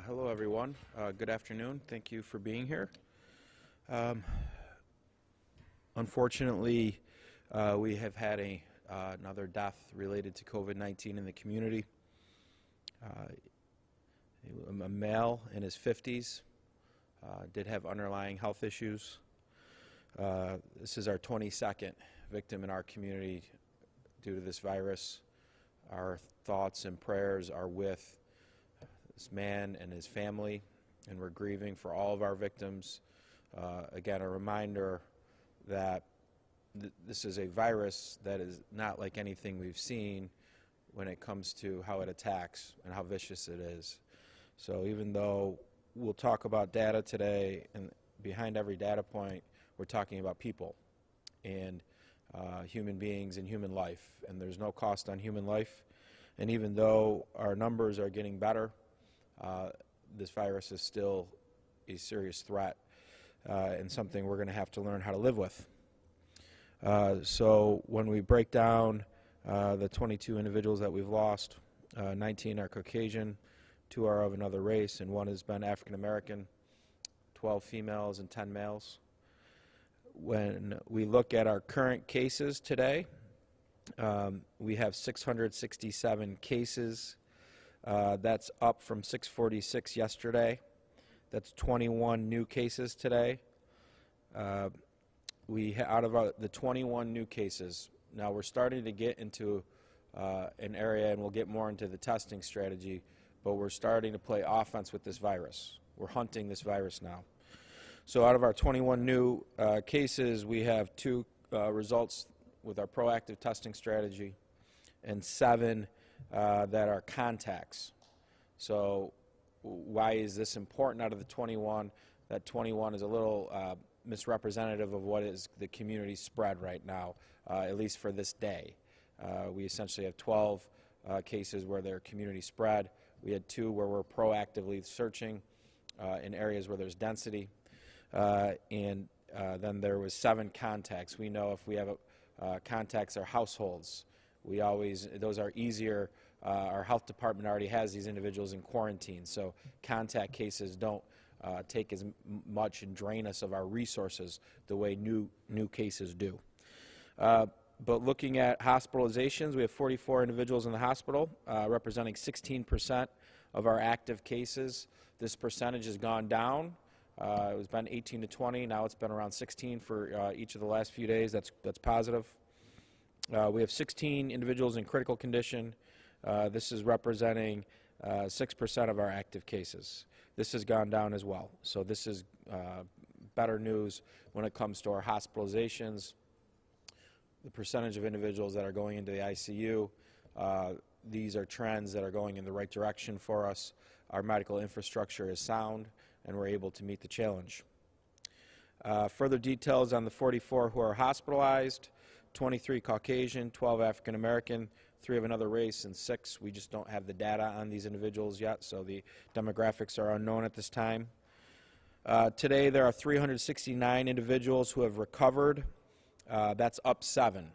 Hello, everyone. Good afternoon. Thank you for being here. Unfortunately, we have had another death related to COVID-19 in the community. A male in his 50s did have underlying health issues. This is our 22nd victim in our community due to this virus. Our thoughts and prayers are with this man and his family, and we're grieving for all of our victims. Again, a reminder that this is a virus that is not like anything we've seen when it comes to how it attacks and how vicious it is. So even though we'll talk about data today, and behind every data point we're talking about people and human beings and human life, and there's no cost on human life. And even though our numbers are getting better, this virus is still a serious threat and something we're going to have to learn how to live with. So when we break down the 22 individuals that we've lost, 19 are Caucasian, 2 are of another race, and 1 has been African American, 12 females and 10 males. When we look at our current cases today, we have 667 cases. That's up from 646 yesterday. That's 21 new cases today. Out of the 21 new cases, now we're starting to get into an area, and we'll get more into the testing strategy, but we're starting to play offense with this virus. We're hunting this virus now. So out of our 21 new cases, we have 2 results with our proactive testing strategy and 7 that are contacts. So why is this important out of the 21? That 21 is a little misrepresentative of what is the community spread right now, at least for this day. We essentially have 12 cases where they're community spread. We had 2 where we're proactively searching in areas where there's density. And then there was 7 contacts. We know if we have contacts or households, those are easier. Our health department already has these individuals in quarantine, so contact cases don't take as much and drain us of our resources the way new cases do. But looking at hospitalizations, we have 44 individuals in the hospital, representing 16% of our active cases. This percentage has gone down. It was been 18 to 20. Now it's been around 16 for each of the last few days. That's positive. We have 16 individuals in critical condition. This is representing 6% of our active cases. This has gone down as well. So this is better news when it comes to our hospitalizations, the percentage of individuals that are going into the ICU. These are trends that are going in the right direction for us. Our medical infrastructure is sound, and we're able to meet the challenge. Further details on the 44 who are hospitalized: 23 Caucasian, 12 African American, 3 of another race, and 6 we just don't have the data on these individuals yet, so the demographics are unknown at this time. Today there are 369 individuals who have recovered. That's up 7.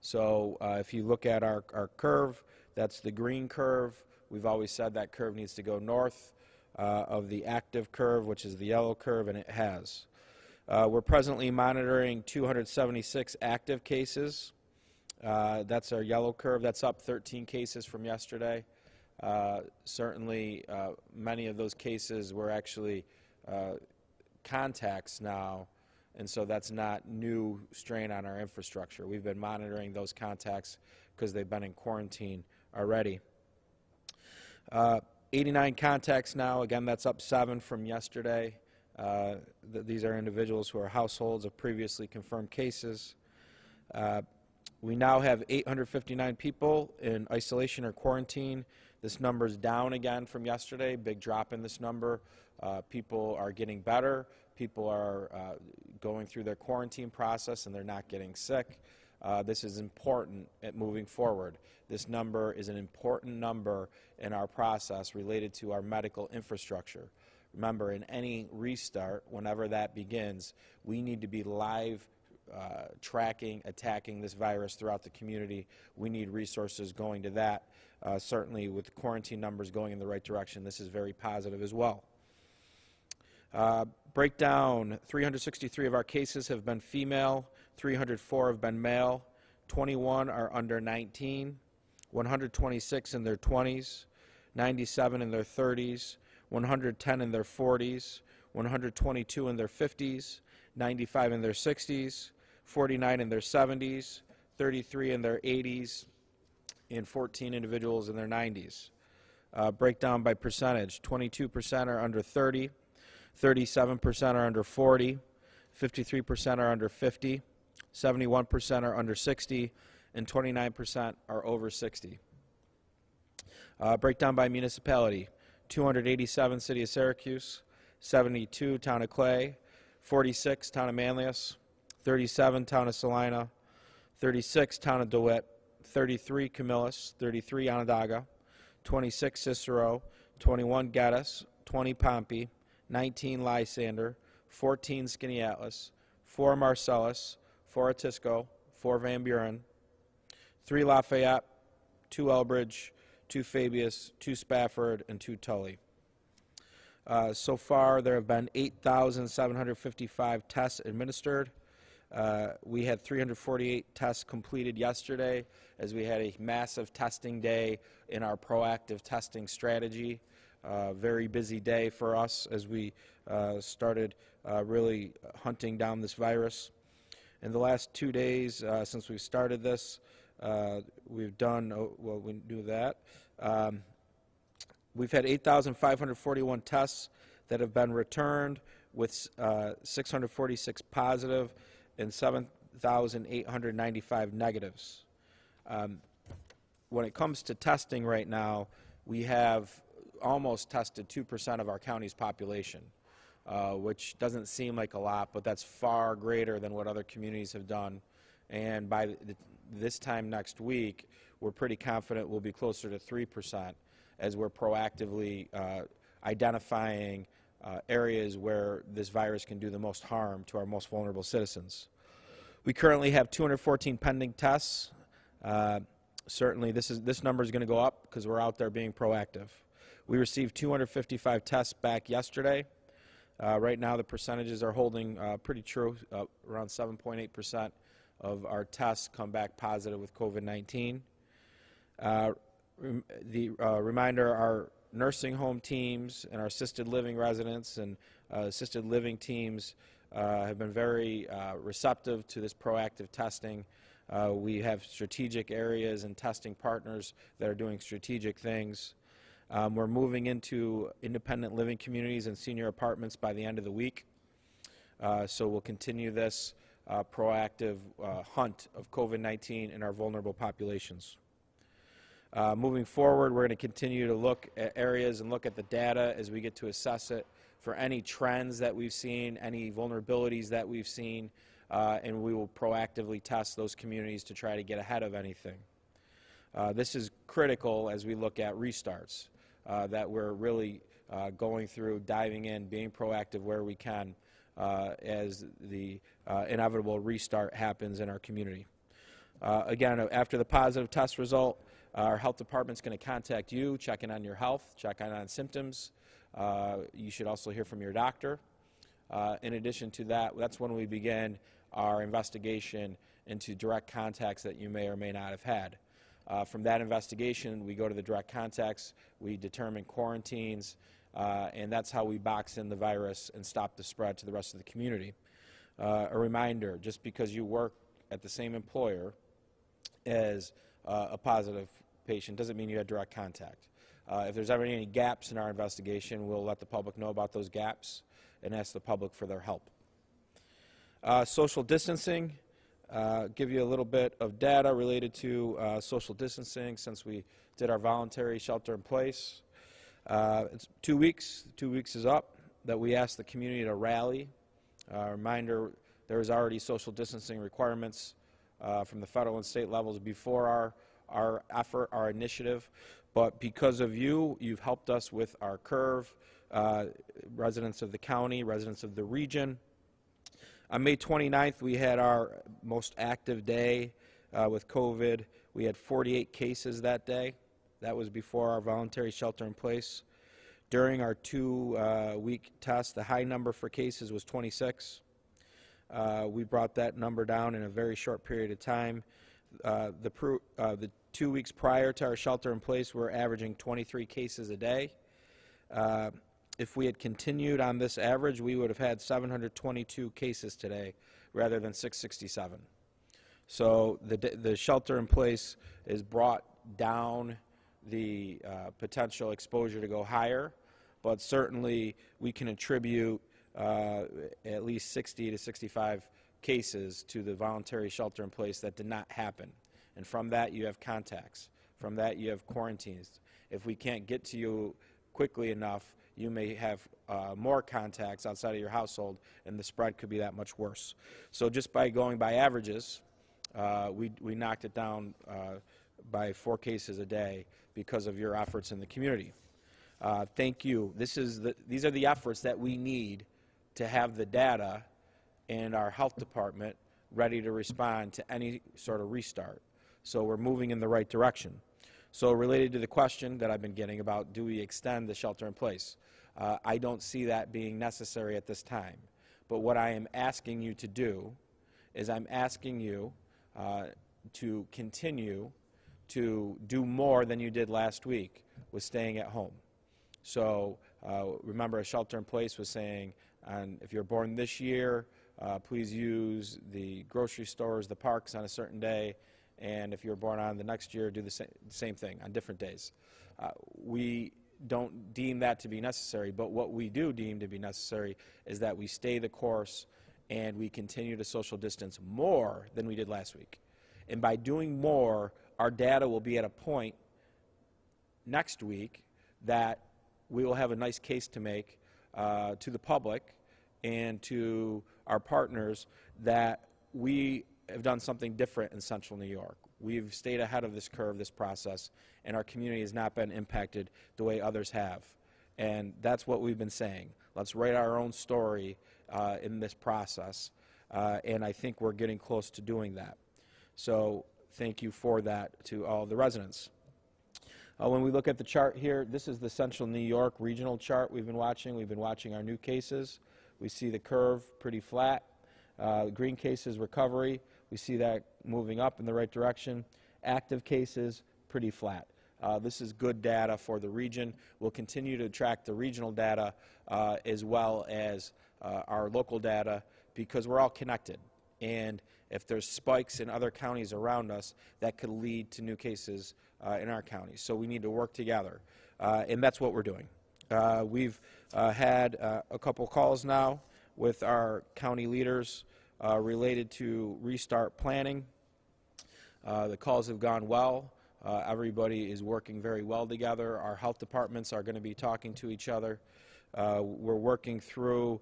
So if you look at our curve, that's the green curve. We've always said that curve needs to go north of the active curve, which is the yellow curve, and it has. We're presently monitoring 276 active cases. That's our yellow curve. That's up 13 cases from yesterday. Certainly, many of those cases were actually contacts now, and so that's not new strain on our infrastructure. We've been monitoring those contacts because they've been in quarantine already. 89 contacts now. Again, that's up 7 from yesterday. These are individuals who are households of previously confirmed cases. We now have 859 people in isolation or quarantine. This number's down again from yesterday. Big drop in this number. People are getting better. People are going through their quarantine process, and they're not getting sick. This is important at moving forward. This number is an important number in our process related to our medical infrastructure. Remember, in any restart, whenever that begins, we need to be live tracking, attacking this virus throughout the community. We need resources going to that. Certainly with quarantine numbers going in the right direction, this is very positive as well. Breakdown, 363 of our cases have been female, 304 have been male, 21 are under 19, 126 in their 20s, 97 in their 30s, 110 in their 40s, 122 in their 50s, 95 in their 60s, 49 in their 70s, 33 in their 80s, and 14 individuals in their 90s. Breakdown by percentage, 22% are under 30, 37% are under 40, 53% are under 50, 71% are under 60, and 29% are over 60. Breakdown by municipality, 287 City of Syracuse, 72 Town of Clay, 46 Town of Manlius, 37 Town of Salina, 36 Town of DeWitt, 33 Camillus, 33 Onondaga, 26 Cicero, 21 Geddes, 20 Pompey, 19 Lysander, 14 Skaneateles, 4 Marcellus, 4 Atisco, 4 Van Buren, 3 Lafayette, 2 Elbridge, 2 Fabius, 2 Spafford, and 2 Tully. So far, there have been 8,755 tests administered. We had 348 tests completed yesterday, as we had a massive testing day in our proactive testing strategy. Very busy day for us as we started really hunting down this virus. In the last 2 days since we started this, we've done, well, we do that. We've had 8,541 tests that have been returned with 646 positive and 7,895 negatives. When it comes to testing right now, we have almost tested 2% of our county's population, which doesn't seem like a lot, but that's far greater than what other communities have done. And by this time next week, we're pretty confident we'll be closer to 3% as we're proactively identifying areas where this virus can do the most harm to our most vulnerable citizens. We currently have 214 pending tests. Certainly this number is going to go up because we're out there being proactive. We received 255 tests back yesterday. Right now the percentages are holding pretty true. Around 7.8% of our tests come back positive with COVID-19. Reminder, our nursing home teams and our assisted living residents and assisted living teams have been very receptive to this proactive testing. We have strategic areas and testing partners that are doing strategic things. We're moving into independent living communities and senior apartments by the end of the week. So we'll continue this proactive hunt of COVID-19 in our vulnerable populations. Moving forward, we're going to continue to look at areas and look at the data as we get to assess it for any trends that we've seen, any vulnerabilities that we've seen, and we will proactively test those communities to try to get ahead of anything. This is critical as we look at restarts, that we're really going through, diving in, being proactive where we can as the inevitable restart happens in our community. Again, after the positive test result, our health department's going to contact you, check in on your health, check in on symptoms. You should also hear from your doctor. In addition to that, that's when we begin our investigation into direct contacts that you may or may not have had. From that investigation, we go to the direct contacts, we determine quarantines, and that's how we box in the virus and stop the spread to the rest of the community. A reminder, just because you work at the same employer as a positive patient doesn't mean you had direct contact. If there's ever any gaps in our investigation, we'll let the public know about those gaps and ask the public for their help. Social distancing, give you a little bit of data related to social distancing since we did our voluntary shelter in place. It's 2 weeks. 2 weeks is up that we asked the community to rally. Reminder, there is already social distancing requirements from the federal and state levels before our effort, our initiative. But because of you, you've helped us with our curve, residents of the county, residents of the region. On May 29th, we had our most active day with COVID. We had 48 cases that day. That was before our voluntary shelter in place. During our 2-week test, the high number for cases was 26. We brought that number down in a very short period of time. The 2 weeks prior to our shelter in place, we were averaging 23 cases a day. If we had continued on this average, we would have had 722 cases today rather than 667. So the shelter in place has brought down the potential exposure to go higher, but certainly we can attribute at least 60 to 65 cases to the voluntary shelter in place that did not happen. And from that you have contacts. From that you have quarantines. If we can't get to you quickly enough, you may have more contacts outside of your household, and the spread could be that much worse. So just by going by averages, we knocked it down by 4 cases a day because of your efforts in the community. Thank you. These are the efforts that we need to have the data and our health department ready to respond to any sort of restart. So we're moving in the right direction. So related to the question that I've been getting about, do we extend the shelter in place? I don't see that being necessary at this time. But what I am asking you to do is I'm asking you to continue to do more than you did last week with staying at home. So remember, a shelter in place was saying, if you're born this year, please use the grocery stores, the parks on a certain day, and if you're born on the next year, do the same thing on different days. We don't deem that to be necessary, but what we do deem to be necessary is that we stay the course and we continue to social distance more than we did last week. And by doing more, our data will be at a point next week that we will have a nice case to make to the public and to our partners that we have done something different in Central New York. We've stayed ahead of this curve, this process, and our community has not been impacted the way others have. And that's what we've been saying. Let's write our own story in this process, and I think we're getting close to doing that. So thank you for that to all the residents. When we look at the chart here, this is the Central New York regional chart we've been watching. We've been watching our new cases. We see the curve pretty flat. Green cases recovery. We see that moving up in the right direction. Active cases, pretty flat. This is good data for the region. We'll continue to track the regional data as well as our local data because we're all connected. And if there's spikes in other counties around us, that could lead to new cases in our county. So we need to work together, and that's what we're doing. We've had a couple calls now with our county leaders related to restart planning. The calls have gone well. Everybody is working very well together. Our health departments are going to be talking to each other. We're working through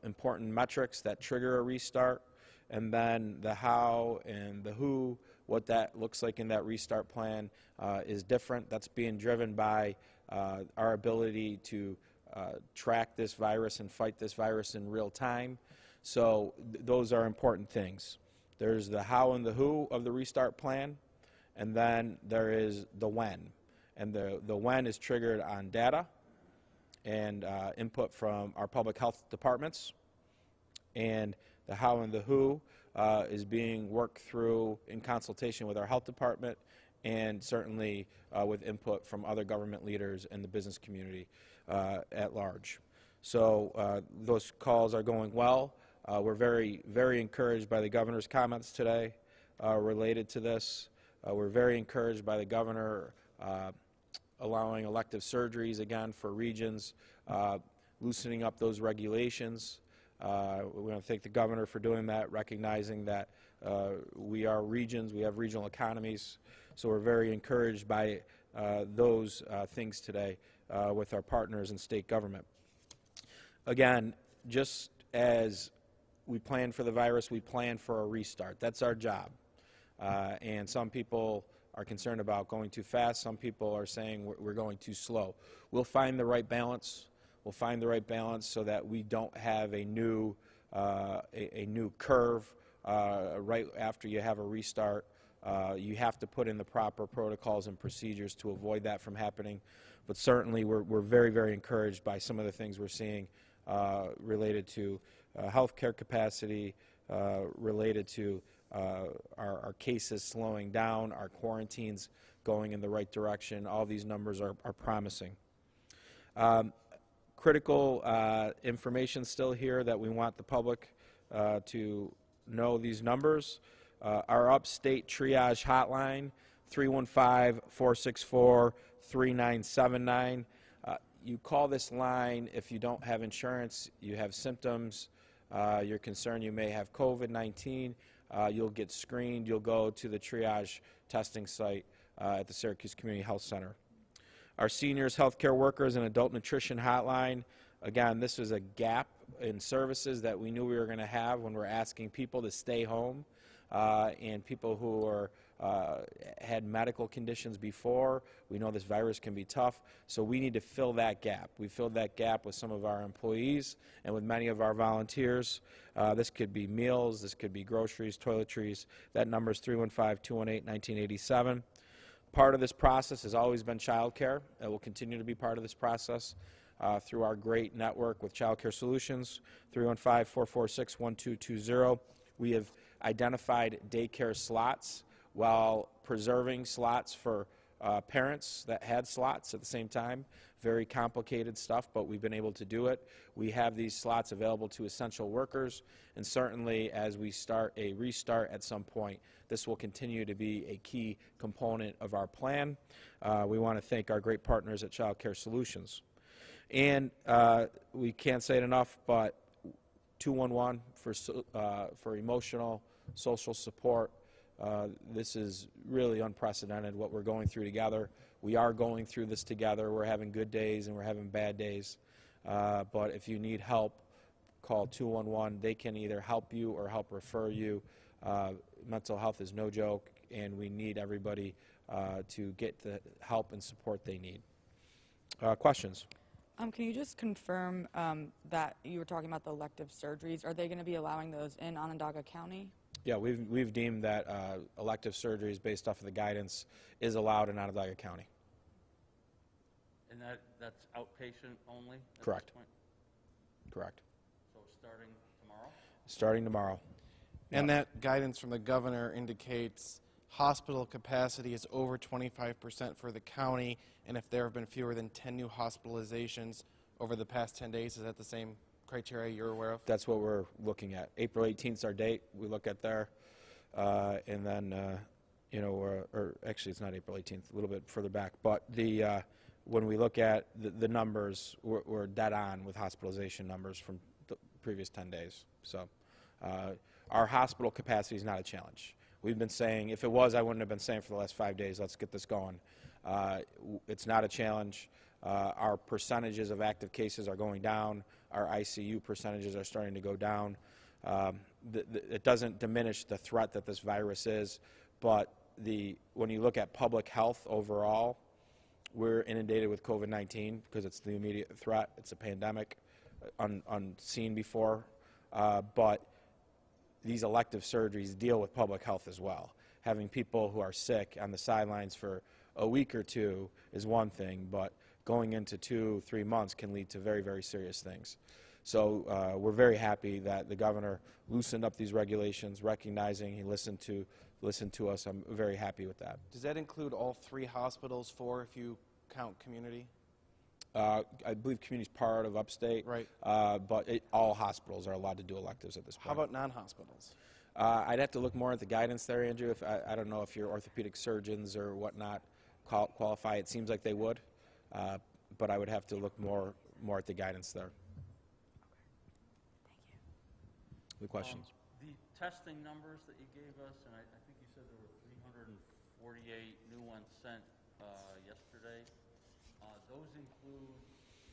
important metrics that trigger a restart, and then the how and the who, what that looks like in that restart plan is different. That's being driven by our ability to track this virus and fight this virus in real time. So those are important things. There's the how and the who of the restart plan, and then there is the when. And the when is triggered on data and input from our public health departments, and the how and the who is being worked through in consultation with our health department and certainly with input from other government leaders and the business community at large. So those calls are going well. We're very, very encouraged by the governor's comments today related to this. We're very encouraged by the governor allowing elective surgeries again for regions, loosening up those regulations. We want to thank the governor for doing that, recognizing that we are regions, we have regional economies, so we're very encouraged by those things today with our partners in state government. Again, just as we plan for the virus, we plan for a restart. That's our job. And some people are concerned about going too fast. Some people are saying we're going too slow. We'll find the right balance. We'll find the right balance so that we don't have a new a new curve right after you have a restart. You have to put in the proper protocols and procedures to avoid that from happening. But certainly we're very, very encouraged by some of the things we're seeing related to healthcare capacity, related to our cases slowing down, our quarantines going in the right direction. All these numbers are promising. Critical information still here that we want the public to know these numbers. Our upstate triage hotline, 315-464-3979. You call this line if you don't have insurance, you have symptoms, you're concerned you may have COVID-19, you'll get screened, you'll go to the triage testing site at the Syracuse Community Health Center. Our seniors, healthcare workers, and adult nutrition hotline, again, this was a gap in services that we knew we were going to have when we're asking people to stay home, and people who are had medical conditions before. We know this virus can be tough, so we need to fill that gap. We filled that gap with some of our employees and with many of our volunteers. This could be meals, this could be groceries, toiletries. That number is 315-218-1987. Part of this process has always been child care. It will continue to be part of this process through our great network with Child Care Solutions, 315-446-1220. We have identified daycare slots while preserving slots for parents that had slots at the same time. Very complicated stuff, but we've been able to do it. We have these slots available to essential workers, and certainly as we start a restart at some point, this will continue to be a key component of our plan. We want to thank our great partners at Child Care Solutions. And we can't say it enough, but 211 for emotional, social support. This is really unprecedented what we're going through together. We are going through this together. We're having good days and we're having bad days. But if you need help, call 211. They can either help you or help refer you. Mental health is no joke, and we need everybody to get the help and support they need. Questions? Can you just confirm that you were talking about the elective surgeries? Are they going to be allowing those in Onondaga County? Yeah, we've deemed that elective surgeries based off of the guidance is allowed in Onondaga County. And that's outpatient only? Correct. At this point? Correct. So starting tomorrow? Starting tomorrow. And that guidance from the governor indicates hospital capacity is over 25% for the county, and if there have been fewer than 10 new hospitalizations over the past 10 days, is that the same criteria you're aware of? That's what we're looking at. April 18th is our date. We look at there, and then, or actually it's not April 18th, a little bit further back. But when we look at the numbers, we're dead on with hospitalization numbers from the previous 10 days. So our hospital capacity is not a challenge. We've been saying, if it was, I wouldn't have been saying for the last 5 days, let's get this going. It's not a challenge. Our percentages of active cases are going down. Our ICU percentages are starting to go down. It doesn't diminish the threat that this virus is, but when you look at public health overall, we're inundated with COVID-19 because it's the immediate threat. It's a pandemic unseen before, but these elective surgeries deal with public health as well. Having people who are sick on the sidelines for a week or two is one thing, but going into 2-3 months can lead to very, very serious things. So we're very happy that the governor loosened up these regulations, recognizing he listened to us. I'm very happy with that. Does that include all 3 hospitals, 4 if you count community? I believe community is part of upstate, right? But all hospitals are allowed to do electives at this point. How about non-hospitals? I'd have to look more at the guidance there, Andrew. I don't know if your orthopedic surgeons or whatnot qualify. It seems like they would, but I would have to look more at the guidance there. Thank you. The questions? The testing numbers that you gave us, and I think you said there were 348 new ones sent yesterday. Those include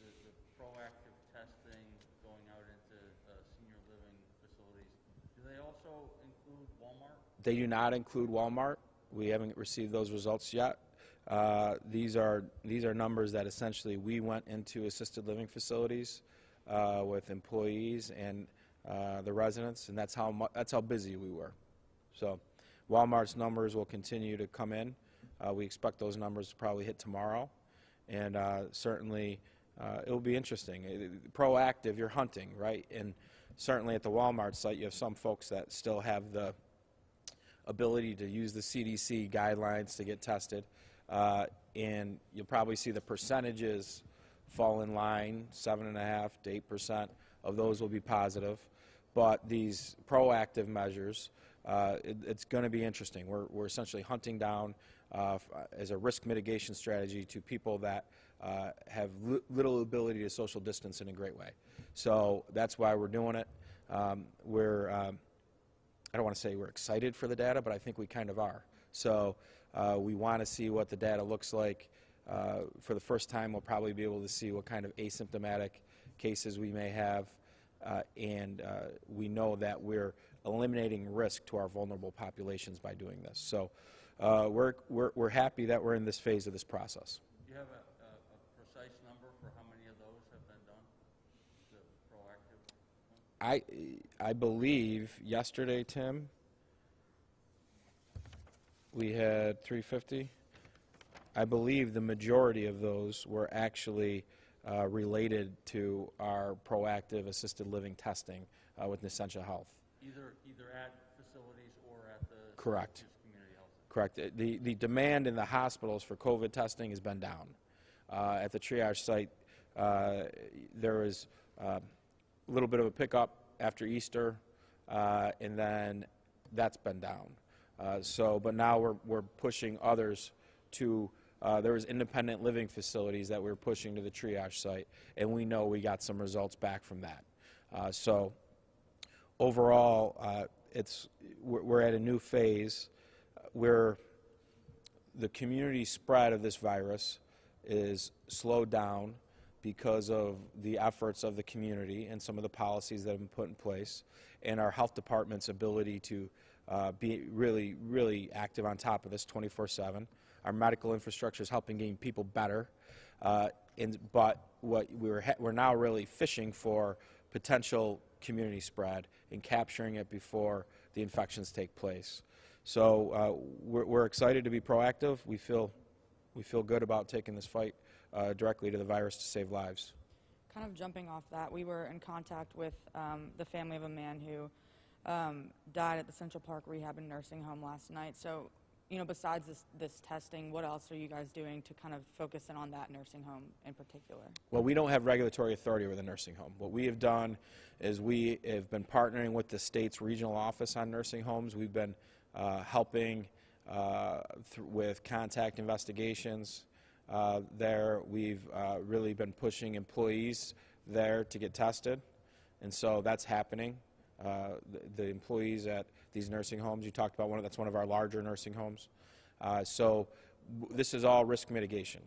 the proactive testing going out into senior living facilities. Do they also include Walmart? They do not include Walmart. We haven't received those results yet. These are numbers that essentially we went into assisted living facilities with employees and the residents, and that's how busy we were. So Walmart's numbers will continue to come in. We expect those numbers to probably hit tomorrow, and certainly it'll be interesting. Proactive, you're hunting, right? And certainly at the Walmart site, you have some folks that still have the ability to use the CDC guidelines to get tested, and you'll probably see the percentages fall in line. 7.5% to 8% of those will be positive. But these proactive measures, it's going to be interesting. We're essentially hunting down as a risk mitigation strategy to people that have little ability to social distance in a great way. So that's why we're doing it. I don't want to say we're excited for the data, but I think we kind of are. So we want to see what the data looks like. For the first time, we'll probably be able to see what kind of asymptomatic cases we may have, and we know that we're eliminating risk to our vulnerable populations by doing this. So we're happy that we're in this phase of this process. Do you have a precise number for how many of those have been done, the proactive? I believe yesterday, Tim, we had 350. I believe the majority of those were actually related to our proactive assisted living testing with Essentia Health. Either at facilities or at the Correct. community health center. Correct. The demand in the hospitals for COVID testing has been down. At the triage site, there was a little bit of a pickup after Easter, and then that's been down. But now we're pushing others to. There was independent living facilities that we were pushing to the triage site, and we know we got some results back from that. So overall, we're at a new phase where the community spread of this virus is slowed down because of the efforts of the community and some of the policies that have been put in place, and our health department's ability to be really, really active on top of this 24/7. Our medical infrastructure is helping getting people better, but what we're now really fishing for potential community spread and capturing it before the infections take place. So we're excited to be proactive. We feel good about taking this fight directly to the virus to save lives. Kind of jumping off that, we were in contact with the family of a man who died at the Central Park Rehab and Nursing Home last night. So, besides this testing, what else are you guys doing to kind of focus in on that nursing home in particular? Well, we don't have regulatory authority over the nursing home. What we have done is we have been partnering with the state's regional office on nursing homes. We've been helping with contact investigations there. We've really been pushing employees there to get tested, and so that's happening. The employees at these nursing homes, you talked about that's one of our larger nursing homes. So this is all risk mitigation,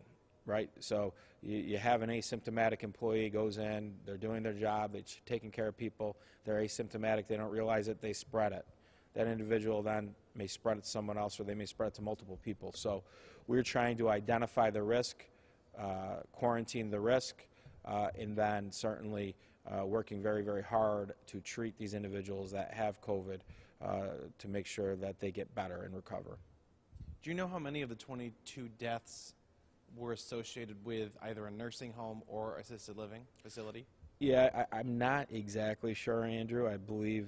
right? So you have an asymptomatic employee goes in, they're doing their job, they're taking care of people, they're asymptomatic, they don't realize it, they spread it. That individual then may spread it to someone else, or they may spread it to multiple people. So we're trying to identify the risk, quarantine the risk, and then certainly working very, very hard to treat these individuals that have COVID to make sure that they get better and recover. Do you know how many of the 22 deaths were associated with either a nursing home or assisted living facility? Yeah, I'm not exactly sure, Andrew. I believe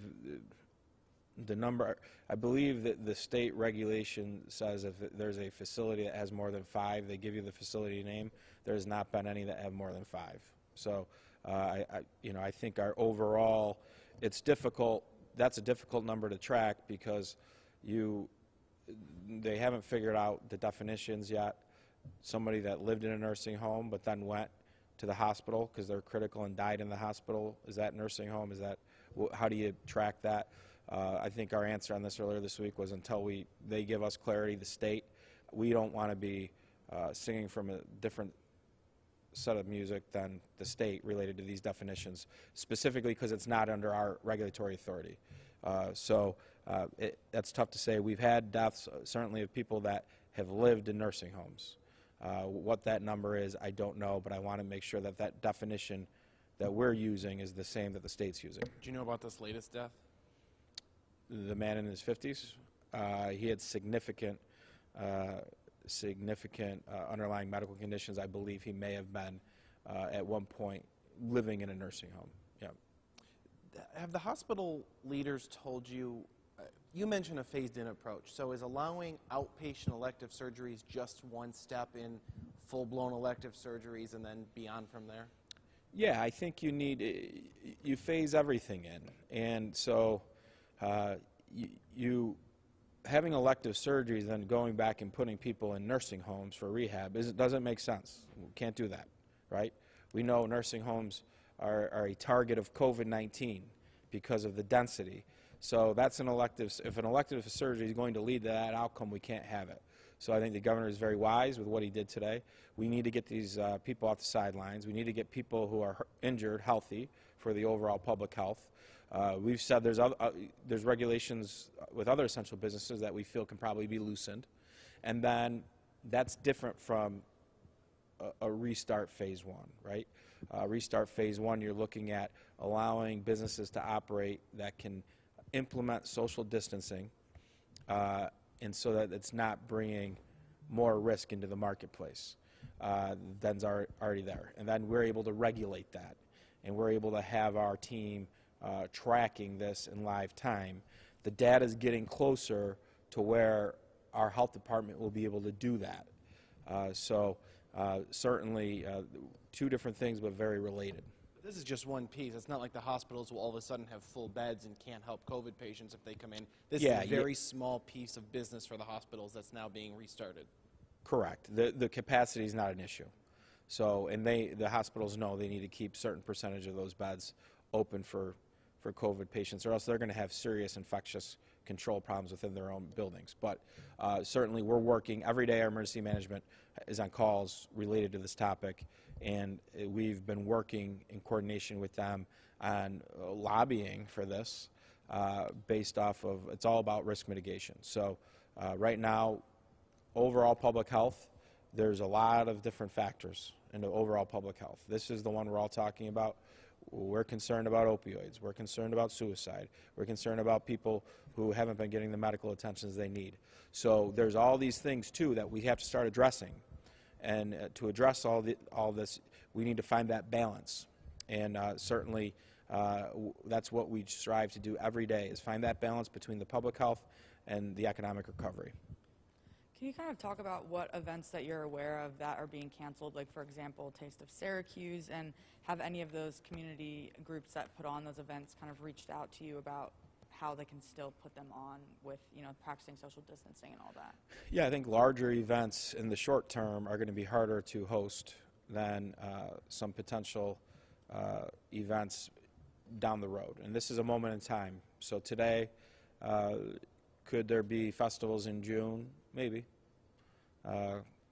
the number, I believe that the state regulation says if there's a facility that has more than 5, they give you the facility name. There's not been any that have more than 5. So I think our overall, it's difficult. That's a difficult number to track because they haven't figured out the definitions yet. Somebody that lived in a nursing home but then went to the hospital because they're critical and died in the hospital, is that nursing home? How do you track that? I think our answer on this earlier this week was until they give us clarity, the state, we don't want to be singing from a different set of music than the state related to these definitions, specifically because it's not under our regulatory authority. That's tough to say. We've had deaths, certainly, of people that have lived in nursing homes. What that number is, I don't know, but I want to make sure that that definition that we're using is the same that the state's using. Do you know about this latest death? The man in his 50s, he had significant underlying medical conditions. I believe he may have been at one point living in a nursing home. Yeah. Have the hospital leaders told you, you mentioned a phased-in approach, so is allowing outpatient elective surgeries just one step in full-blown elective surgeries and then beyond from there? Yeah, I think you phase everything in, and so you having elective surgeries and going back and putting people in nursing homes for rehab doesn't make sense. We can't do that, right? We know nursing homes are a target of COVID-19 because of the density. So that's an elective. If an elective surgery is going to lead to that outcome, we can't have it. So I think the governor is very wise with what he did today. We need to get these people off the sidelines. We need to get people who are injured healthy for the overall public health. We've said there's regulations with other essential businesses that we feel can probably be loosened. And then that's different from a restart phase one, right? Restart phase one, you're looking at allowing businesses to operate that can implement social distancing and so that it's not bringing more risk into the marketplace than's already there. And then we're able to regulate that, and we're able to have our team tracking this in live time. The data is getting closer to where our health department will be able to do that. Certainly two different things, but very related. This is just one piece. It's not like the hospitals will all of a sudden have full beds and can't help COVID patients if they come in. This is a very small piece of business for the hospitals that's now being restarted. Correct. The capacity is not an issue. So, and the hospitals know they need to keep certain percentage of those beds open for COVID patients, or else they're going to have serious infectious control problems within their own buildings. But certainly we're working every day. Our emergency management is on calls related to this topic, and we've been working in coordination with them on lobbying for this based off of, it's all about risk mitigation. So right now, overall public health, there's a lot of different factors into overall public health. This is the one we're all talking about. We're concerned about opioids. We're concerned about suicide. We're concerned about people who haven't been getting the medical attentions they need. So there's all these things, too, that we have to start addressing. And to address all this, we need to find that balance. And certainly that's what we strive to do every day, is find that balance between the public health and the economic recovery. Can you kind of talk about what events that you're aware of that are being canceled, like, for example, Taste of Syracuse, and have any of those community groups that put on those events kind of reached out to you about how they can still put them on with, practicing social distancing and all that? Yeah, I think larger events in the short term are going to be harder to host than some potential events down the road. And this is a moment in time. So today, could there be festivals in June? Maybe.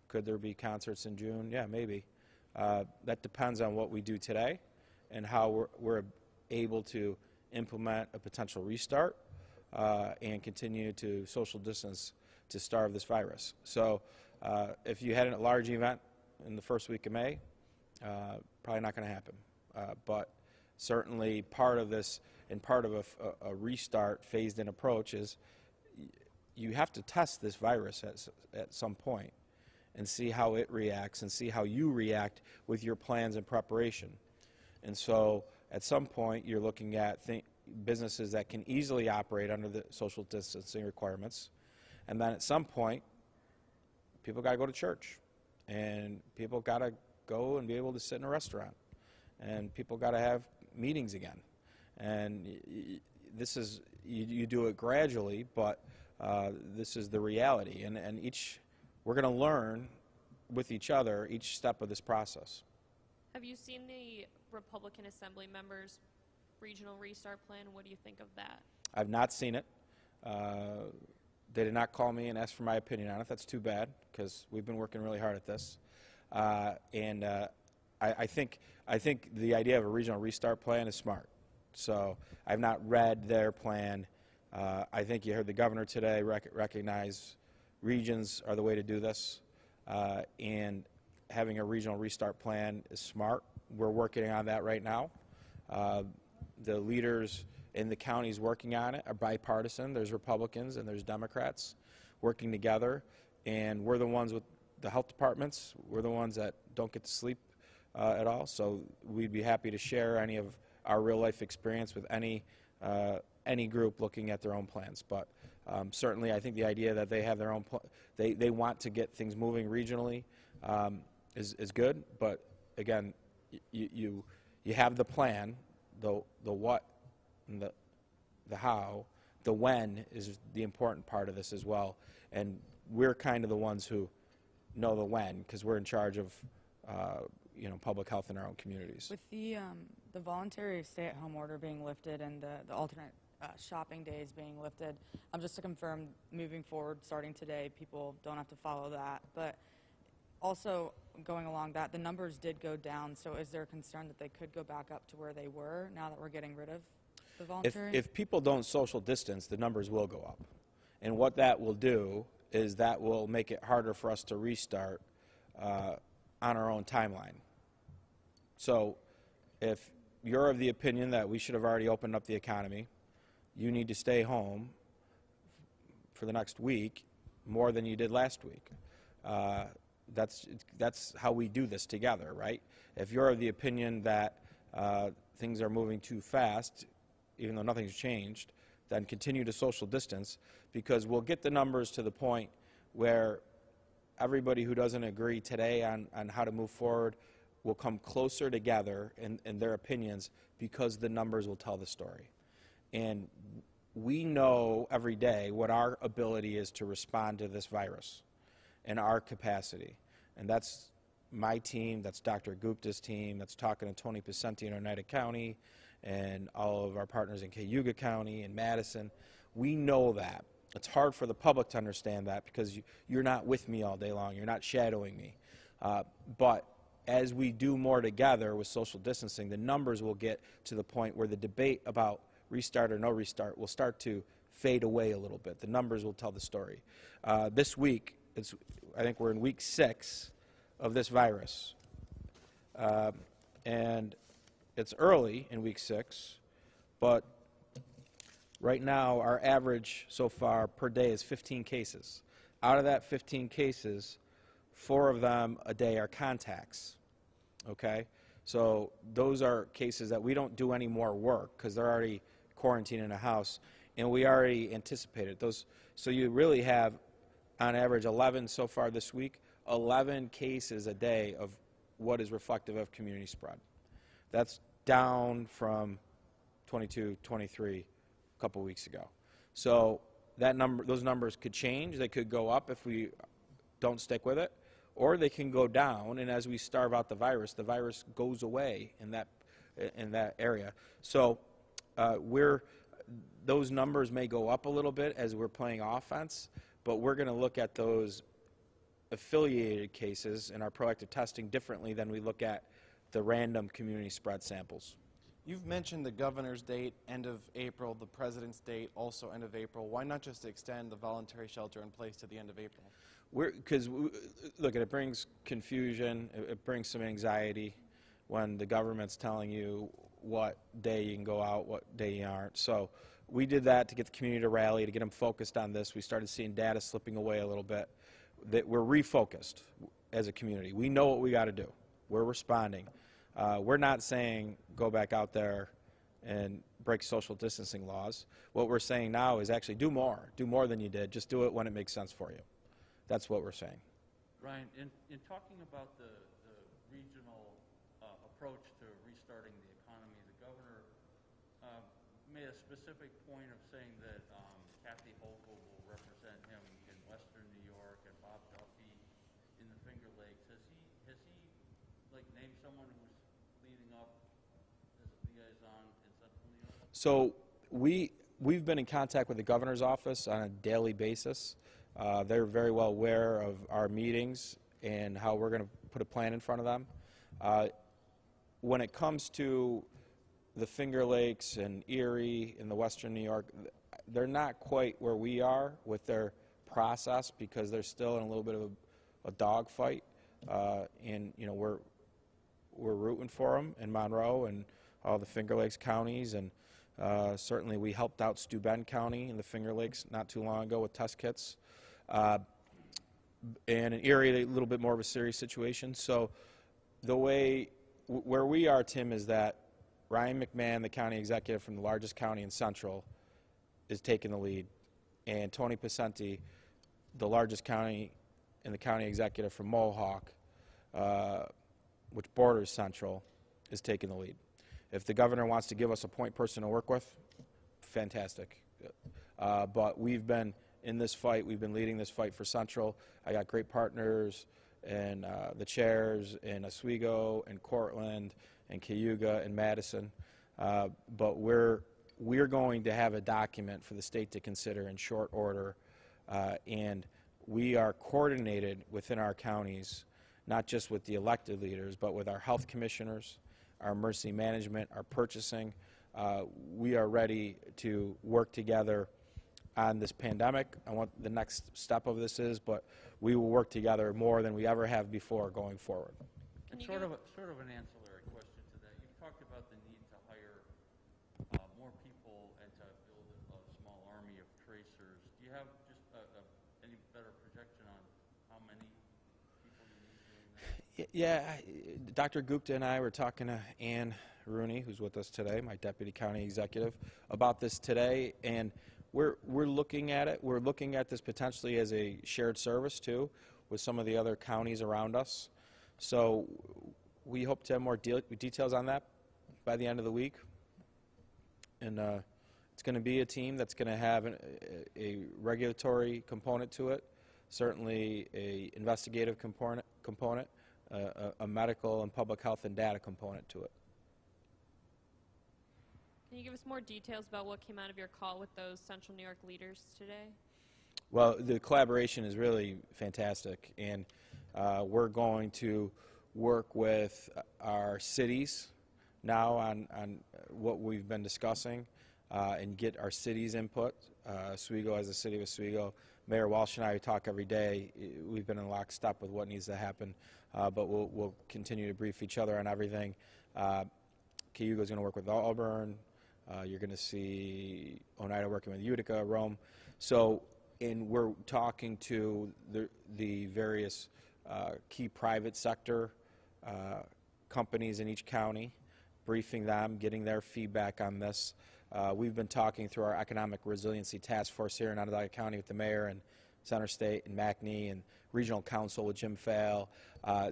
Could there be concerts in June? Yeah, maybe. That depends on what we do today and how we're able to implement a potential restart and continue to social distance to starve this virus. So if you had a large event in the first week of May, probably not going to happen. But certainly part of this and part of a restart phased-in approach is you have to test this virus at some point and see how it reacts and see how you react with your plans and preparation. And so at some point you're looking at businesses that can easily operate under the social distancing requirements. And then at some point, people got to go to church, and people got to go and be able to sit in a restaurant, and people got to have meetings again. And this is, you do it gradually, but this is the reality, and we're going to learn with each other each step of this process. Have you seen the Republican Assembly members' regional restart plan? What do you think of that? I've not seen it. They did not call me and ask for my opinion on it. That's too bad, because we've been working really hard at this. I think the idea of a regional restart plan is smart. So I've not read their plan. I think you heard the governor today recognize regions are the way to do this, and having a regional restart plan is smart. We're working on that right now. The leaders in the counties working on it are bipartisan. There's Republicans and there's Democrats working together, and we're the ones with the health departments. We're the ones that don't get to sleep at all, so we'd be happy to share any of our real-life experience with any group looking at their own plans. But certainly I think the idea that they have their own they want to get things moving regionally is good, but again, you have the plan, the what and the how. The when is the important part of this as well, and we're kind of the ones who know the when because we're in charge of public health in our own communities. With the voluntary stay-at-home order being lifted and the alternate shopping days being lifted, just to confirm, moving forward, starting today, people don't have to follow that. But also, going along that, the numbers did go down, so is there a concern that they could go back up to where they were now that we're getting rid of the voluntary? If people don't social distance, the numbers will go up. And what that will do is that will make it harder for us to restart on our own timeline. So if you're of the opinion that we should have already opened up the economy, you need to stay home for the next week more than you did last week. That's how we do this together, right? If you're of the opinion that things are moving too fast, even though nothing's changed, then continue to social distance, because we'll get the numbers to the point where everybody who doesn't agree today on how to move forward will come closer together in their opinions, because the numbers will tell the story. And we know every day what our ability is to respond to this virus and our capacity. And that's my team, that's Dr. Gupta's team, that's talking to Tony Pacenti in Oneida County and all of our partners in Cayuga County and Madison. We know that. It's hard for the public to understand that because you're not with me all day long. You're not shadowing me. But as we do more together with social distancing, the numbers will get to the point where the debate about restart or no restart will start to fade away a little bit. The numbers will tell the story. This week, I think we're in week 6 of this virus. And it's early in week 6, but right now our average so far per day is 15 cases. Out of that 15 cases, 4 of them a day are contacts, okay? So those are cases that we don't do any more work because they're already quarantined in a house, and we already anticipated those. So you really have, on average, 11 so far this week, 11 cases a day of what is reflective of community spread. That's down from 22, 23 a couple weeks ago. So that those numbers could change. They could go up if we don't stick with it, or they can go down, and as we starve out the virus goes away in that area. So those numbers may go up a little bit as we're playing offense, but we're going to look at those affiliated cases in our proactive testing differently than we look at the random community spread samples. You've mentioned the governor's date, end of April, the president's date, also end of April. Why not just extend the voluntary shelter in place to the end of April? Because, look, it brings confusion, it brings some anxiety when the government's telling you what day you can go out, what day you aren't. So we did that to get the community to rally, to get them focused on this. We started seeing data slipping away a little bit. That we're refocused as a community. We know what we got to do. We're responding. We're not saying go back out there and break social distancing laws. What we're saying now is actually do more than you did. Just do it when it makes sense for you. That's what we're saying. Ryan, in talking about the regional approach to restarting the economy, the governor made a specific point of saying that Kathy Hochul will represent him in Western New York and Bob Duffy in the Finger Lakes. Has he like named someone who's leading up as a liaison in Central New York? So we've been in contact with the governor's office on a daily basis. They're very well aware of our meetings and how we're going to put a plan in front of them. When it comes to the Finger Lakes and Erie in the Western New York, they're not quite where we are with their process because they're still in a little bit of a dogfight. And we're we're rooting for them in Monroe and all the Finger Lakes counties, and certainly we helped out Steuben County in the Finger Lakes not too long ago with test kits. And an area a little bit more of a serious situation. So the way, where we are, Tim, is that Ryan McMahon, the county executive from the largest county in Central, is taking the lead, and Tony Pacenti, the largest county and the county executive from Mohawk, which borders Central, is taking the lead. If the governor wants to give us a point person to work with, fantastic. But we've been in this fight, we've been leading this fight for Central. I got great partners and the chairs in Oswego and Cortland and Cayuga and Madison. But we're going to have a document for the state to consider in short order, and we are coordinated within our counties, not just with the elected leaders, but with our health commissioners, our emergency management, our purchasing. We are ready to work together on this pandemic. I want the next step of this is, but we will work together more than we ever have before going forward. And sort of an ancillary question to that. You've talked about the need to hire more people and to build a small army of tracers. Do you have just any better projection on how many people you need doing that? Yeah, Dr. Gupta and I were talking to Ann Rooney, who's with us today, my deputy county executive, about this today, and we're looking at it. We're looking at this potentially as a shared service too, with some of the other counties around us. So we hope to have more details on that by the end of the week. And it's going to be a team that's going to have a regulatory component to it, certainly a investigative component, a medical and public health and data component to it. Can you give us more details about what came out of your call with those Central New York leaders today? Well, the collaboration is really fantastic, and we're going to work with our cities now on what we've been discussing and get our cities' input. Oswego, as the city of Oswego, Mayor Walsh and I talk every day. We've been in lockstep with what needs to happen, but we'll continue to brief each other on everything. Cayuga is going to work with Auburn. You're going to see Oneida working with Utica, Rome. So, and we're talking to the various key private sector companies in each county, briefing them, getting their feedback on this. We've been talking through our Economic Resiliency Task Force here in Onondaga County with the mayor and Center State and McNee and Regional Council with Jim Fail.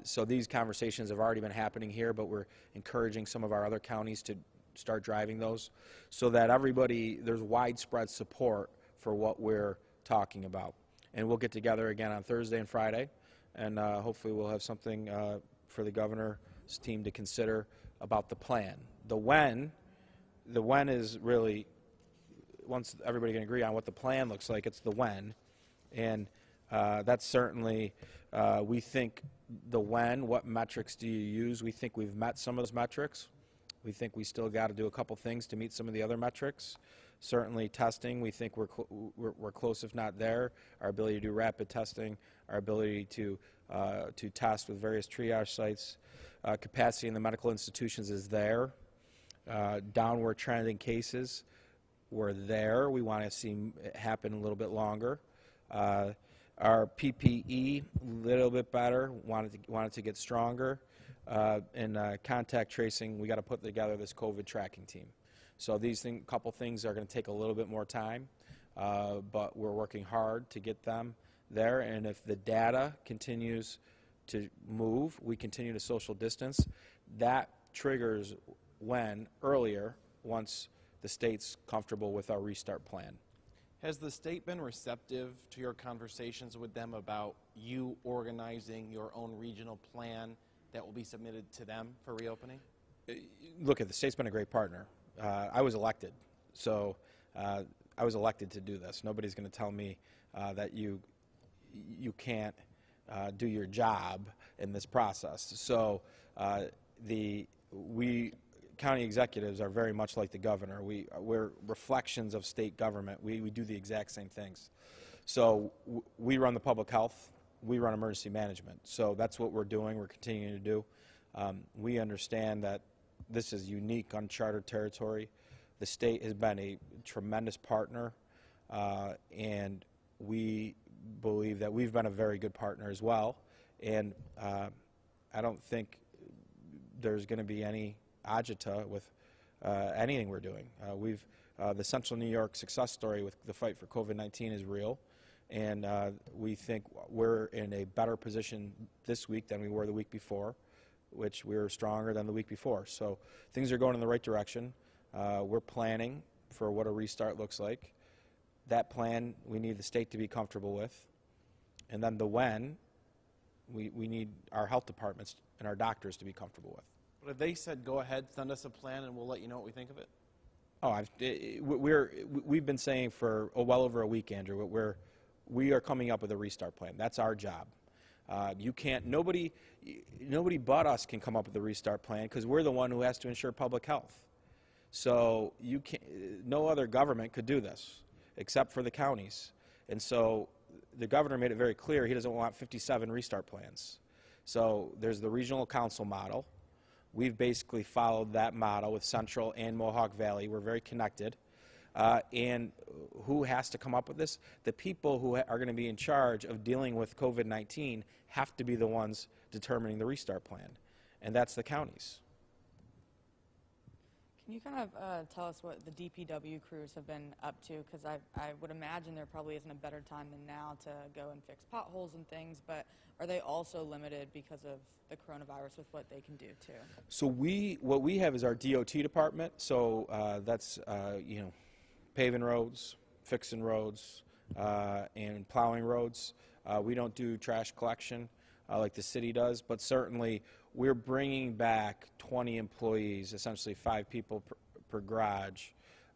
So these conversations have already been happening here, but we're encouraging some of our other counties to start driving those so that there's widespread support for what we're talking about. And we'll get together again on Thursday and Friday, and hopefully we'll have something for the governor's team to consider about the plan. The when is really, once everybody can agree on what the plan looks like, it's the when. And that's certainly, we think the when, what metrics do you use? We think we've met some of those metrics. We think we still got to do a couple things to meet some of the other metrics. Certainly testing, we think we're close, if not there. Our ability to do rapid testing, our ability to test with various triage sites. Capacity in the medical institutions is there. Downward trending cases, we're there. We want to see it happen a little bit longer. Our PPE, a little bit better, wanted to get stronger. And contact tracing, we got to put together this COVID tracking team. So these couple things are going to take a little bit more time, but we're working hard to get them there. And if the data continues to move, we continue to social distance, that triggers earlier once the state's comfortable with our restart plan. Has the state been receptive to your conversations with them about you organizing your own regional plan that will be submitted to them for reopening? Look, the state's been a great partner. I was elected, so I was elected to do this. Nobody's going to tell me that you can't do your job in this process. So we county executives are very much like the governor. We're reflections of state government. We do the exact same things. So we run the public health. We run emergency management. So that's what we're doing. We're continuing to do. We understand that this is unique, uncharted territory. The state has been a tremendous partner, and we believe that we've been a very good partner as well. And I don't think there's going to be any agita with anything we're doing. The Central New York success story with the fight for COVID-19 is real, and we think we're in a better position this week than we were the week before, which we were stronger than the week before. So things are going in the right direction. We're planning for what a restart looks like. That plan we need the state to be comfortable with, and then the when, we need our health departments and our doctors to be comfortable with. But if they said, go ahead, send us a plan, and we'll let you know what we think of it? Oh, we've been saying for well over a week, Andrew, we are coming up with a restart plan. That's our job. You can't, nobody but us can come up with a restart plan because we're the one who has to ensure public health. So no other government could do this except for the counties. And so the governor made it very clear he doesn't want 57 restart plans. So there's the regional council model. We've basically followed that model with Central and Mohawk Valley. We're very connected. And who has to come up with this? The people who are going to be in charge of dealing with COVID-19 have to be the ones determining the restart plan, and that's the counties. Can you kind of tell us what the DPW crews have been up to? Because I would imagine there probably isn't a better time than now to go and fix potholes and things, but are they also limited because of the coronavirus with what they can do too? So what we have is our DOT department. So that's paving roads, fixing roads, and plowing roads. We don't do trash collection like the city does, but certainly we're bringing back 20 employees, essentially 5 people per garage,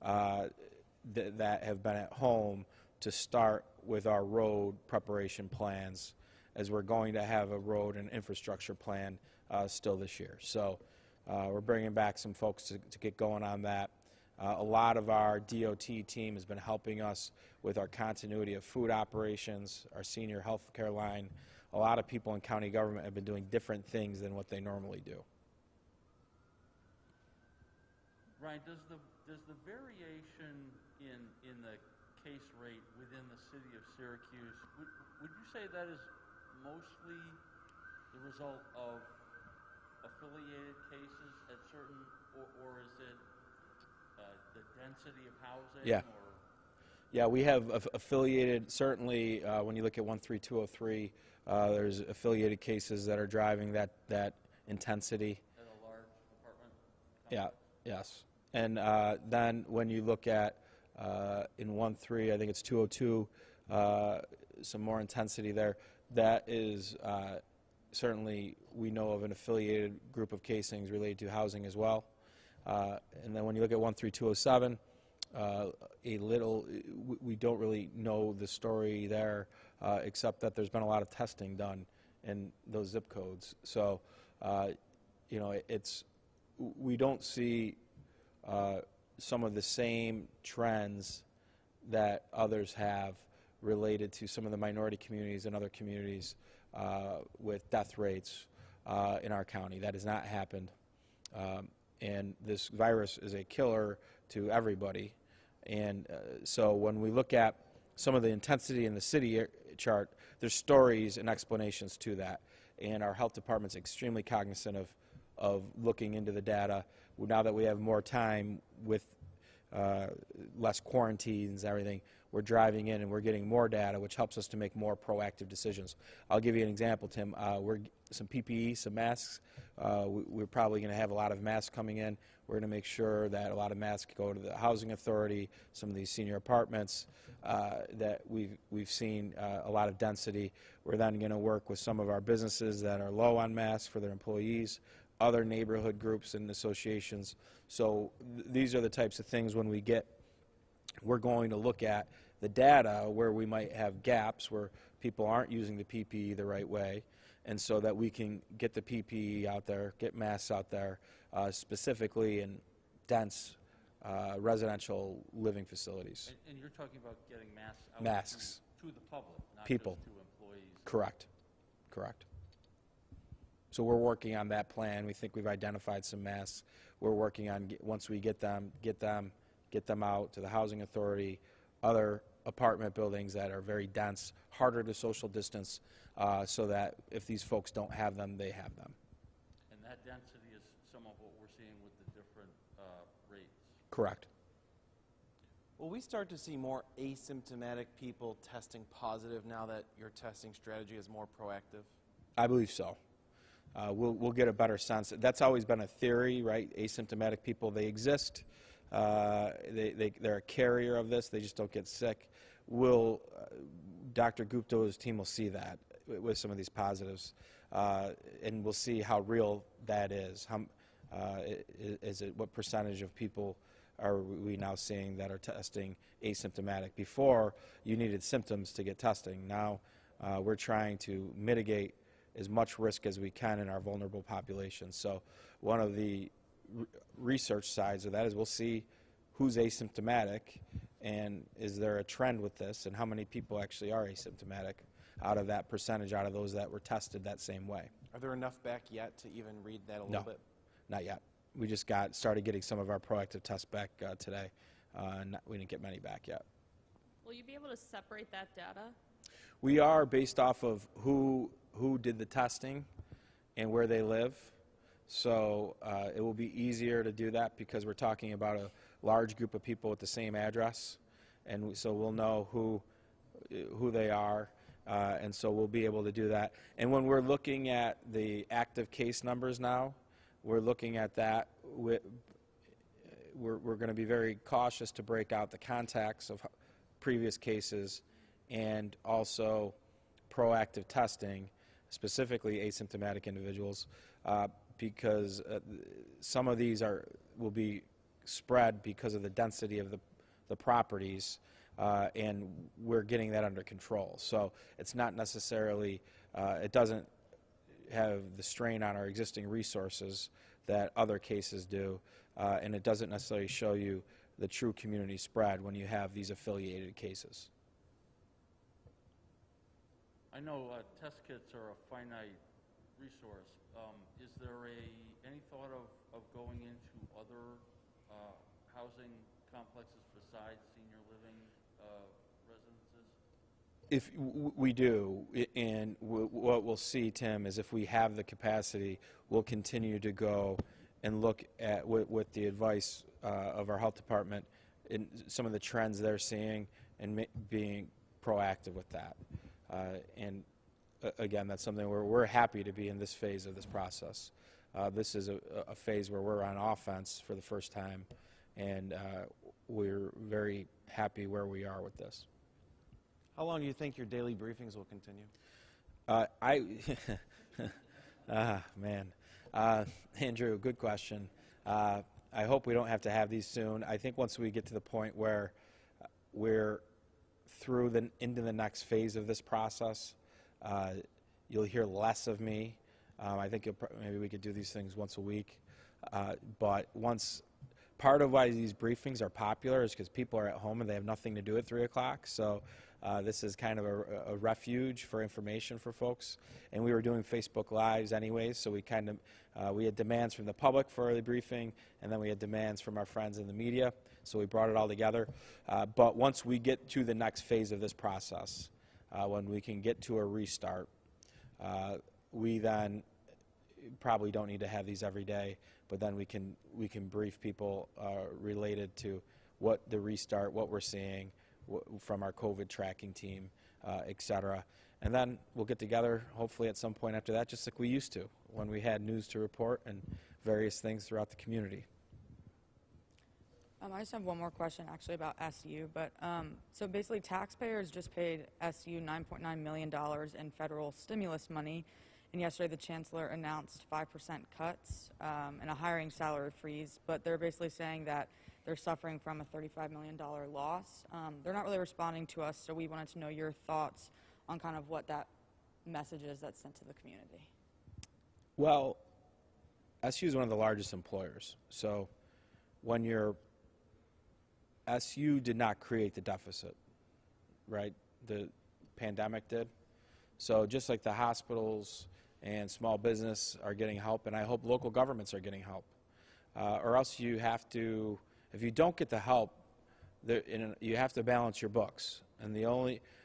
that have been at home to start with our road preparation plans, as we're going to have a road and infrastructure plan still this year. So we're bringing back some folks to get going on that. A lot of our DOT team has been helping us with our continuity of food operations, our senior health care line. A lot of people in county government have been doing different things than what they normally do. Ryan, does the variation in the case rate within the city of Syracuse, would you say that is mostly the result of affiliated cases at certain, or is it the density of housing? Yeah. Yeah, we have affiliated, certainly when you look at 13203, there's affiliated cases that are driving that intensity. At a large apartment complex? Yeah, yes. And then when you look at in 13, I think it's 202, some more intensity there. That is certainly, we know of an affiliated group of casings related to housing as well. And then when you look at 13207, we don't really know the story there, except that there's been a lot of testing done in those zip codes. So, we don't see some of the same trends that others have related to some of the minority communities and other communities with death rates in our county. That has not happened. And this virus is a killer to everybody. And so when we look at some of the intensity in the city chart, there's stories and explanations to that. And our health department's extremely cognizant of looking into the data. Now that we have more time with less quarantines and everything, we're driving in and we're getting more data, which helps us to make more proactive decisions. I'll give you an example, Tim. Some PPE, some masks. We're probably going to have a lot of masks coming in. We're going to make sure that a lot of masks go to the housing authority, some of these senior apartments that we've seen a lot of density. We're then going to work with some of our businesses that are low on masks for their employees, other neighborhood groups and associations. So these are the types of things when we're going to look at the data where we might have gaps where people aren't using the PPE the right way, and so that we can get the PPE out there, get masks out there, specifically in dense residential living facilities. And you're talking about getting masks out to the public, not people. just to employees. Correct. Correct. So we're working on that plan. We think we've identified some masks. We're working on, once we get them out to the housing authority, other apartment buildings that are very dense, harder to social distance, so that if these folks don't have them, they have them. And that density is some of what we're seeing with the different rates. Correct. Will we start to see more asymptomatic people testing positive now that your testing strategy is more proactive? I believe so. We'll get a better sense. That's always been a theory, right? Asymptomatic people, they exist. They're a carrier of this. They just don't get sick. Dr. Gupta's team will see that with some of these positives, and we'll see how real that is. What percentage of people are we now seeing that are testing asymptomatic? Before, you needed symptoms to get testing. Now, we're trying to mitigate as much risk as we can in our vulnerable population. So one of the research sides of that is we'll see who's asymptomatic and is there a trend with this and how many people actually are asymptomatic out of that percentage, out of those that were tested that same way. Are there enough back yet to even read that a No, little bit? not yet. We just started getting some of our proactive tests back today. We didn't get many back yet. Will you be able to separate that data? We are, based off of who did the testing and where they live. So it will be easier to do that because we're talking about a large group of people with the same address, and so we'll know who they are, and so we'll be able to do that. And when we're looking at the active case numbers now, we're looking at that. We're going to be very cautious to break out the contacts of previous cases and also proactive testing, specifically asymptomatic individuals, because some of these will be spread because of the density of the properties, and we're getting that under control. So it's not necessarily, it doesn't have the strain on our existing resources that other cases do, and it doesn't necessarily show you the true community spread when you have these affiliated cases. I know test kits are a finite resource. Is there any thought of going into other housing complexes besides senior living residences? We do, and what we'll see, Tim, is if we have the capacity, we'll continue to go and look at, with the advice of our health department, in some of the trends they're seeing and being proactive with that. And again, that's something we're happy to be in this phase of this process. This is a phase where we're on offense for the first time, and we're very happy where we are with this. How long do you think your daily briefings will continue? Andrew, good question. I hope we don't have to have these soon. I think once we get to the point where we're through into the next phase of this process, you'll hear less of me. I think maybe we could do these things once a week. But part of why these briefings are popular is because people are at home and they have nothing to do at 3 o'clock. So this is kind of a refuge for information for folks. And we were doing Facebook Lives anyways, so we had demands from the public for the briefing, and then we had demands from our friends in the media. So we brought it all together. But once we get to the next phase of this process, when we can get to a restart, we then probably don't need to have these every day, but then we can brief people related to what the restart, what we're seeing from our COVID tracking team, et cetera. And then we'll get together hopefully at some point after that, just like we used to when we had news to report and various things throughout the community. I just have one more question actually about SU, but so basically taxpayers just paid SU $9.9 million in federal stimulus money, and yesterday the chancellor announced 5% cuts and a hiring salary freeze, but they're basically saying that they're suffering from a $35 million loss. They're not really responding to us, so we wanted to know your thoughts on kind of what that message is that's sent to the community. Well, SU is one of the largest employers, so when SU did not create the deficit, right? The pandemic did. So just like the hospitals and small business are getting help, and I hope local governments are getting help. Or else you have to, if you don't get the help, you have to balance your books. And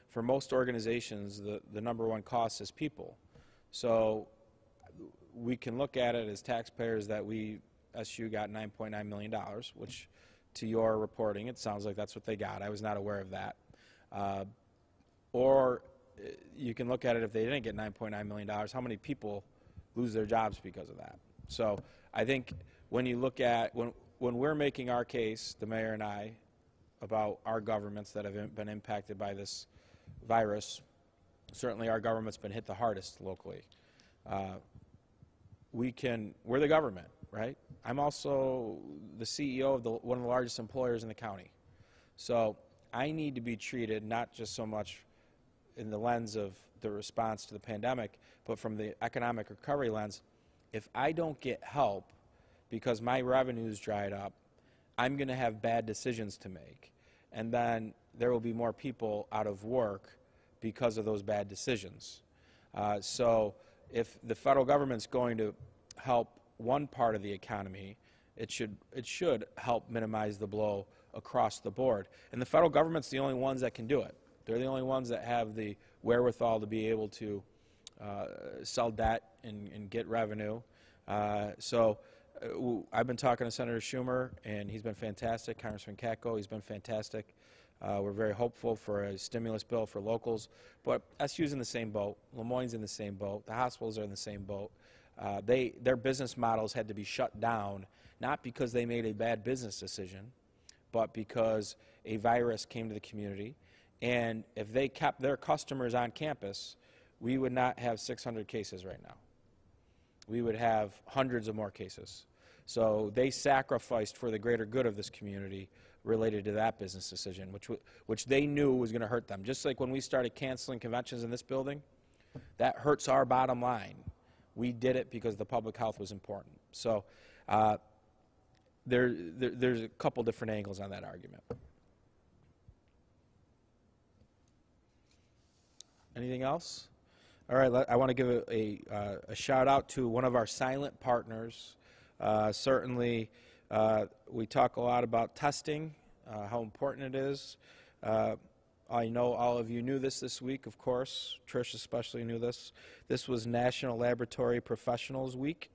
for most organizations, the number one cost is people. So we can look at it as taxpayers that SU got $9.9 million, which to your reporting, it sounds like that's what they got. I was not aware of that. Or you can look at it, if they didn't get $9.9 million, how many people lose their jobs because of that? So I think when you look at, when we're making our case, the mayor and I, about our governments that have been impacted by this virus, certainly our government's been hit the hardest locally. We're the government, right? I'm also the CEO of one of the largest employers in the county. So I need to be treated not just so much in the lens of the response to the pandemic, but from the economic recovery lens. If I don't get help because my revenue's dried up, I'm going to have bad decisions to make. And then there will be more people out of work because of those bad decisions. So if the federal government's going to help one part of the economy, it should help minimize the blow across the board. And the federal government's the only ones that can do it. They're the only ones that have the wherewithal to be able to sell debt and get revenue. So I've been talking to Senator Schumer, and he's been fantastic. Congressman Katko, he's been fantastic. We're very hopeful for a stimulus bill for locals. But SU's in the same boat. Lemoyne's in the same boat. The hospitals are in the same boat. Their business models had to be shut down, not because they made a bad business decision, but because a virus came to the community. And if they kept their customers on campus, we would not have 600 cases right now. We would have hundreds of more cases. So they sacrificed for the greater good of this community related to that business decision, which they knew was going to hurt them. Just like when we started canceling conventions in this building, that hurts our bottom line. We did it because the public health was important. So there's a couple different angles on that argument. Anything else? All right, I want to give a shout out to one of our silent partners. Certainly, we talk a lot about testing, how important it is. I know all of you knew this week, of course. Trish especially knew this. This was National Laboratory Professionals Week.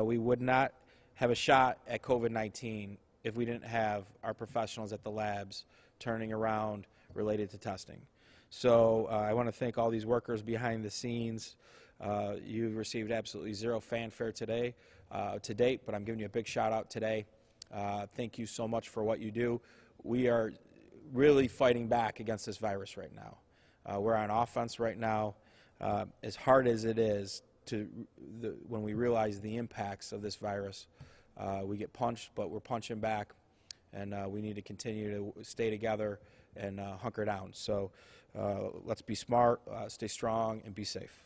We would not have a shot at COVID-19 if we didn't have our professionals at the labs turning around related to testing. So I want to thank all these workers behind the scenes. You've received absolutely zero fanfare today, to date, but I'm giving you a big shout out today. Thank you so much for what you do. We are really fighting back against this virus right now. We're on offense right now. As hard as it is when we realize the impacts of this virus, we get punched, but we're punching back, and we need to continue to stay together and hunker down. So let's be smart, stay strong, and be safe.